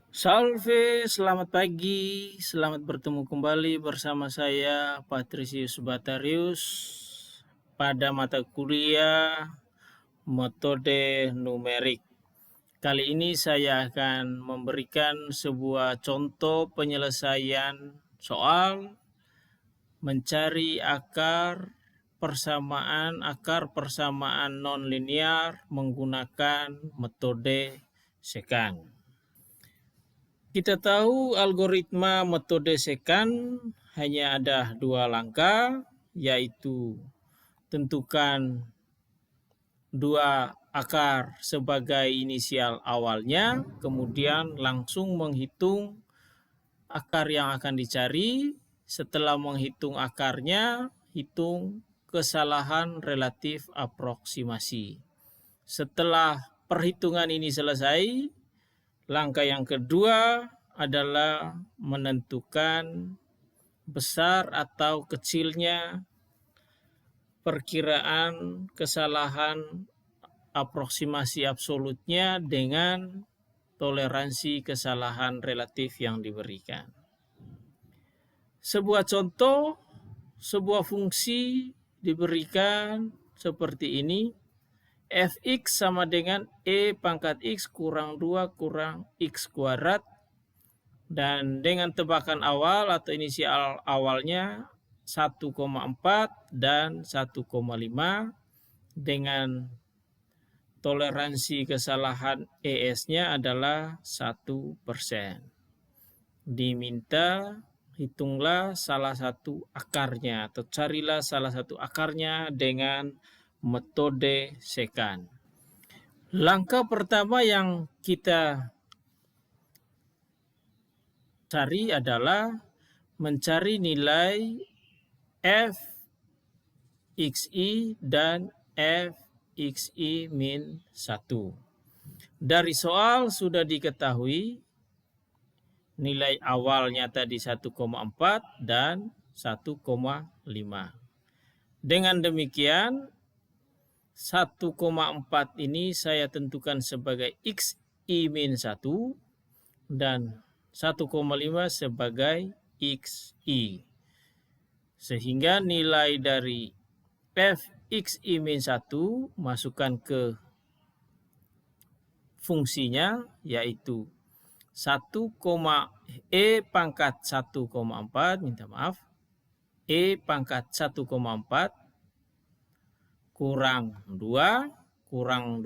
Salve, selamat pagi, selamat bertemu kembali bersama saya Patrisius Batarius pada mata kuliah metode numerik. Kali ini saya akan memberikan sebuah contoh penyelesaian soal mencari akar persamaan nonlinear menggunakan metode sekant. Kita tahu algoritma metode sekant hanya ada dua langkah, yaitu tentukan dua akar sebagai inisial awalnya, kemudian langsung menghitung akar yang akan dicari. Setelah menghitung akarnya, hitung kesalahan relatif aproksimasi. Setelah perhitungan ini selesai, langkah yang kedua adalah menentukan besar atau kecilnya perkiraan kesalahan aproksimasi absolutnya dengan toleransi kesalahan relatif yang diberikan. Sebuah contoh, sebuah fungsi diberikan seperti ini. Fx sama dengan E pangkat X kurang 2 kurang X kuadrat. Dan dengan tebakan awal atau inisial awalnya 1,4 dan 1,5 dengan toleransi kesalahan ES-nya adalah 1%. Diminta hitunglah salah satu akarnya atau carilah salah satu akarnya dengan metode sekant. Langkah pertama yang kita cari adalah mencari nilai fxi dan fxi min 1. Dari soal sudah diketahui nilai awalnya tadi 1,4 dan 1,5. Dengan demikian 1,4 ini saya tentukan sebagai xi min 1 dan 1,5 sebagai xi. Sehingga nilai dari fxi min 1 masukkan ke fungsinya yaitu 1, E pangkat 1,4, E pangkat 1,4 kurang 2 kurang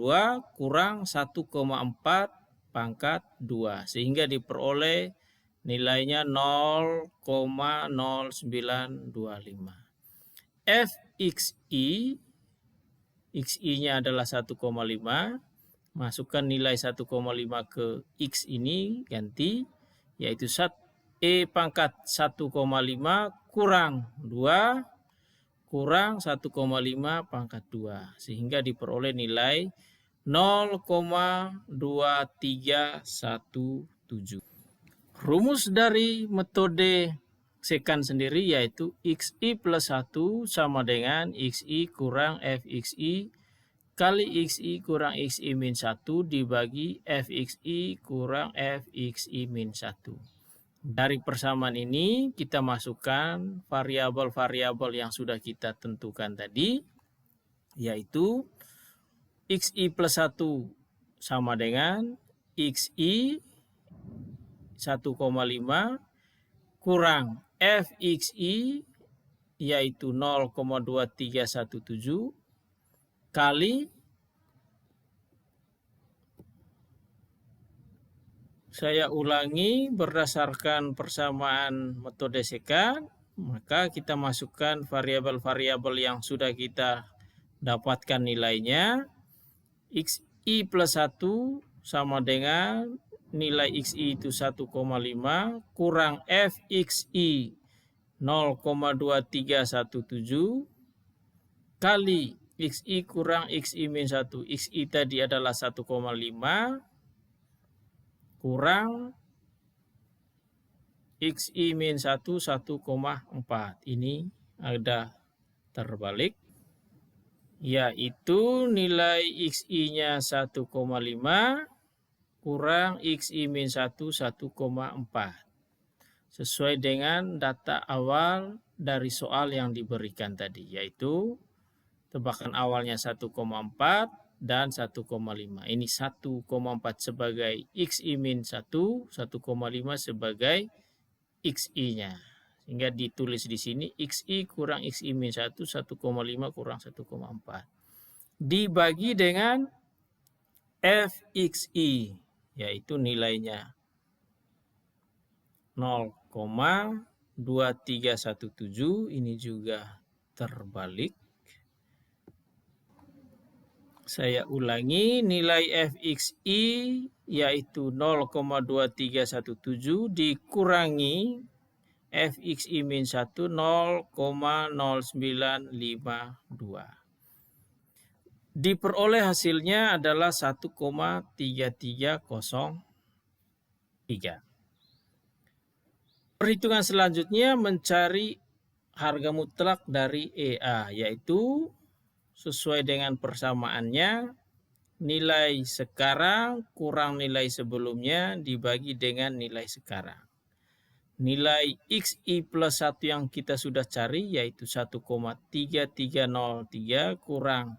1,4 pangkat 2 sehingga diperoleh nilainya 0,0925. Fxi, xi-nya adalah 1,5, masukkan nilai 1,5 ke x ini, ganti, yaitu E pangkat 1,5 kurang 2 kurang 1,5 pangkat 2 sehingga diperoleh nilai 0,2317. Rumus dari metode sekant sendiri yaitu xi plus 1 sama dengan xi kurang fxi kali xi kurang xi min 1 dibagi fxi kurang fxi min 1. Dari persamaan ini kita masukkan variabel-variabel yang sudah kita tentukan tadi, yaitu xi plus 1 sama dengan xi 1,5 kurang fxi yaitu 0,2317 kali, saya ulangi berdasarkan persamaan metode sekant, maka kita masukkan variabel-variabel yang sudah kita dapatkan nilainya. Xi plus 1 sama dengan nilai xi itu 1,5 kurang fxi 0,2317 kali xi kurang xi min 1. Xi tadi adalah 1,5 kurang xi min 1 1,4. Ini ada terbalik, yaitu nilai xi-nya 1,5 kurang XI min 1, 1,4. Sesuai dengan data awal dari soal yang diberikan tadi, yaitu tebakan awalnya 1,4 dan 1,5. Ini 1,4 sebagai XI min 1, 1,5 sebagai XI-nya. Sehingga ditulis di sini XI kurang XI min 1, 1,5 kurang 1,4. Dibagi dengan FXI, yaitu nilainya 0,2317. Ini juga terbalik. Saya ulangi, nilai FXI yaitu 0,2317 dikurangi FXI min 1 0,0952. Diperoleh hasilnya adalah 1,3303. Perhitungan selanjutnya mencari harga mutlak dari EA, yaitu sesuai dengan persamaannya nilai sekarang kurang nilai sebelumnya dibagi dengan nilai sekarang. Nilai XI plus 1 yang kita sudah cari yaitu 1,3303 kurang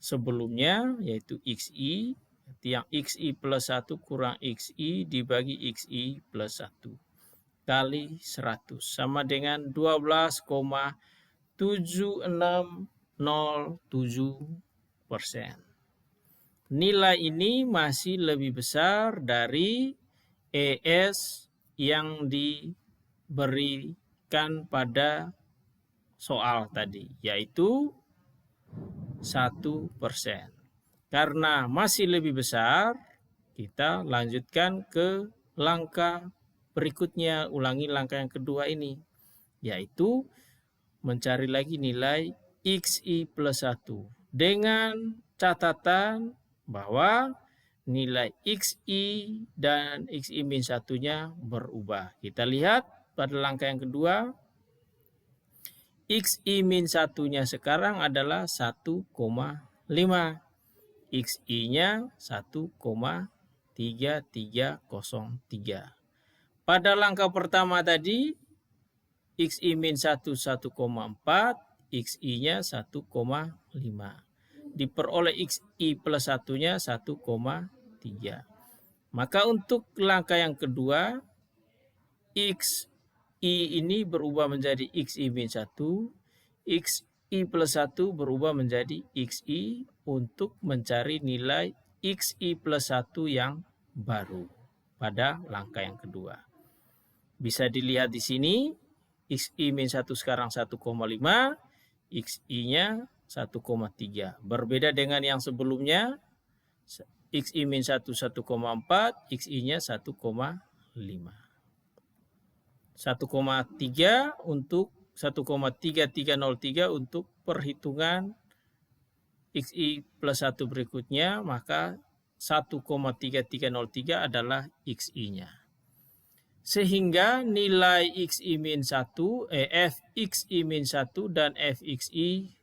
sebelumnya yaitu XI. Yang XI plus 1 kurang XI dibagi XI plus 1 kali 100 sama dengan 12,7607%. Nilai ini masih lebih besar dari ES yang diberikan pada soal tadi, yaitu 1%. Karena masih lebih besar, kita lanjutkan ke langkah berikutnya. Ulangi langkah yang kedua ini, yaitu mencari lagi nilai XI plus 1 dengan catatan bahwa nilai XI dan XI min 1-nya berubah. Kita lihat pada langkah yang kedua, XI min 1-nya sekarang adalah 1,5. XI-nya 1,3303. Pada langkah pertama tadi, XI min 1 1,4, XI-nya 1,5. Diperoleh XI plus 1-nya 1,3. Maka untuk langkah yang kedua, XI ini berubah menjadi XI min 1, XI plus 1 berubah menjadi XI untuk mencari nilai XI plus 1 yang baru pada langkah yang kedua. Bisa dilihat di sini, XI min 1 sekarang 1,5, XI-nya 1,3. Berbeda dengan yang sebelumnya, XI min 1 1,4, XI-nya 1,5. 1,3 untuk 1,3303 untuk perhitungan XI plus 1 berikutnya, maka 1,3303 adalah XI-nya. Sehingga nilai XI min 1, FXI min 1 dan FXI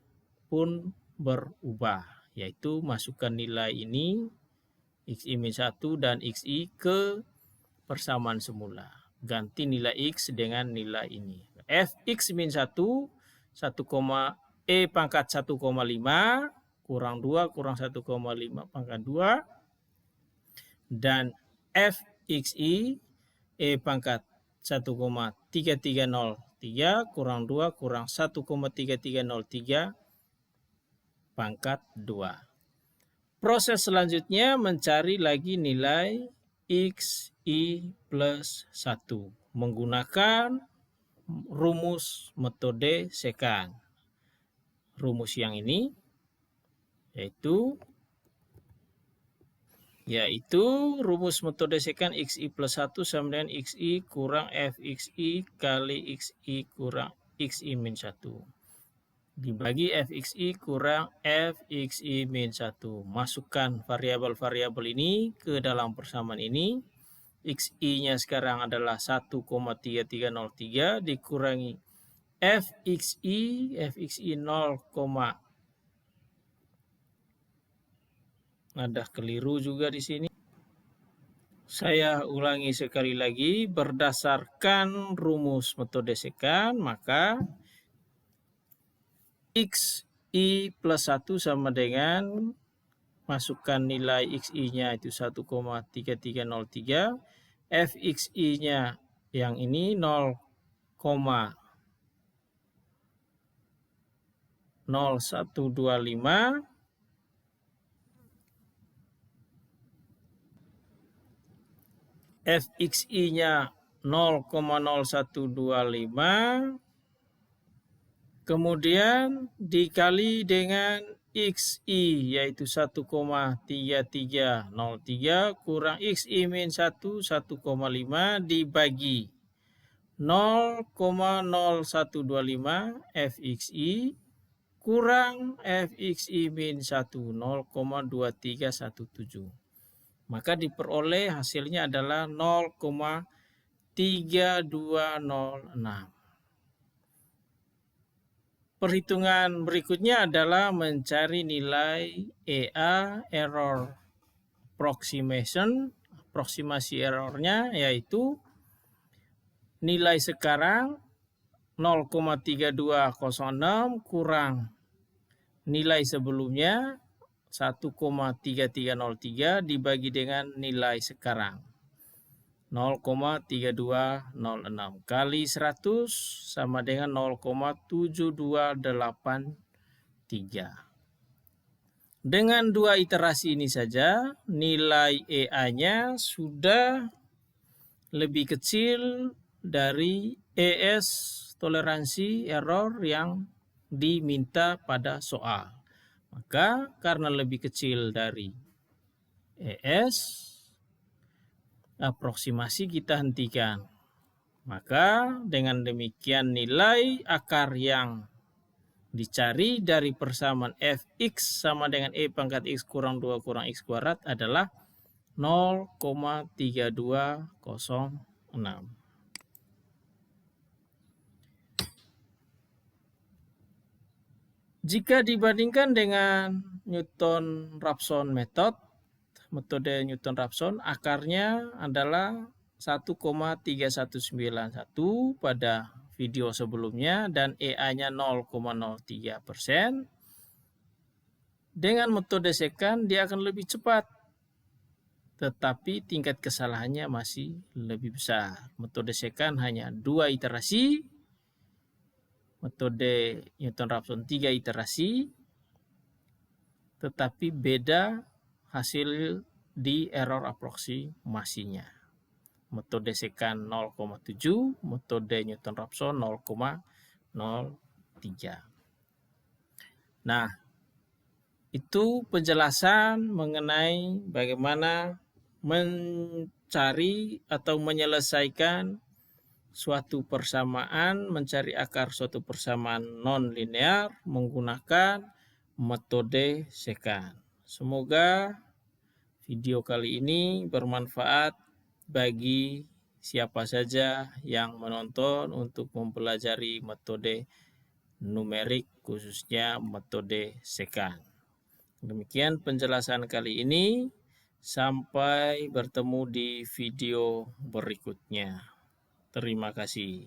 pun berubah, yaitu masukkan nilai ini XI min 1 dan XI ke persamaan semula. Ganti nilai X dengan nilai ini. Fx min 1, E pangkat 1,5 kurang 2 kurang 1,5 pangkat 2. Dan Fxi E pangkat 1,3303 kurang 2 kurang 1,3303 pangkat 2. Proses selanjutnya mencari lagi nilai XI plus 1 menggunakan rumus metode sekant. Rumus yang ini yaitu rumus metode sekant XI plus 1 sama dengan XI kurang FXI kali XI kurang XI min 1 dibagi FXI kurang FXI min 1. Masukkan variabel-variabel ini ke dalam persamaan ini. XI-nya sekarang adalah 1,3303 dikurangi FXI 0, ada keliru juga di sini. Saya ulangi sekali lagi, berdasarkan rumus metode sekan, maka XI plus 1 sama dengan, masukkan nilai XI-nya itu 1,3303, FXI-nya yang ini 0,0125, FXI-nya 0,0125, kemudian dikali dengan XI yaitu 1,3303 kurang XI min 1, 1,5 dibagi 0,0125 FXI kurang FXI min 1, 0,2317. Maka diperoleh hasilnya adalah 0,3206. Perhitungan berikutnya adalah mencari nilai EA, error approximation, aproksimasi errornya, yaitu nilai sekarang 0,3206 kurang nilai sebelumnya 1,3303 dibagi dengan nilai sekarang 0,3206 kali 100 sama dengan 0,7283. Dengan dua iterasi ini saja, nilai EA-nya sudah lebih kecil dari ES, toleransi error yang diminta pada soal. Maka karena lebih kecil dari ES, aproksimasi kita hentikan. Maka dengan demikian nilai akar yang dicari dari persamaan fx sama dengan e pangkat x kurang 2 kurang x kuadrat adalah 0,3206. Jika dibandingkan dengan Newton-Raphson metode Newton-Raphson, akarnya adalah 1,3191 pada video sebelumnya dan EA-nya 0,03%. Dengan metode sekan dia akan lebih cepat, tetapi tingkat kesalahannya masih lebih besar. Metode sekan hanya 2 iterasi, metode Newton-Raphson 3 iterasi, tetapi beda hasil di error aproksimasinya. Metode sekan 0,7, metode Newton-Raphson 0,03. Nah, itu penjelasan mengenai bagaimana mencari atau menyelesaikan suatu persamaan, mencari akar suatu persamaan non-linear menggunakan metode sekan. Semoga video kali ini bermanfaat bagi siapa saja yang menonton untuk mempelajari metode numerik, khususnya metode sekan. Demikian penjelasan kali ini. Sampai bertemu di video berikutnya. Terima kasih.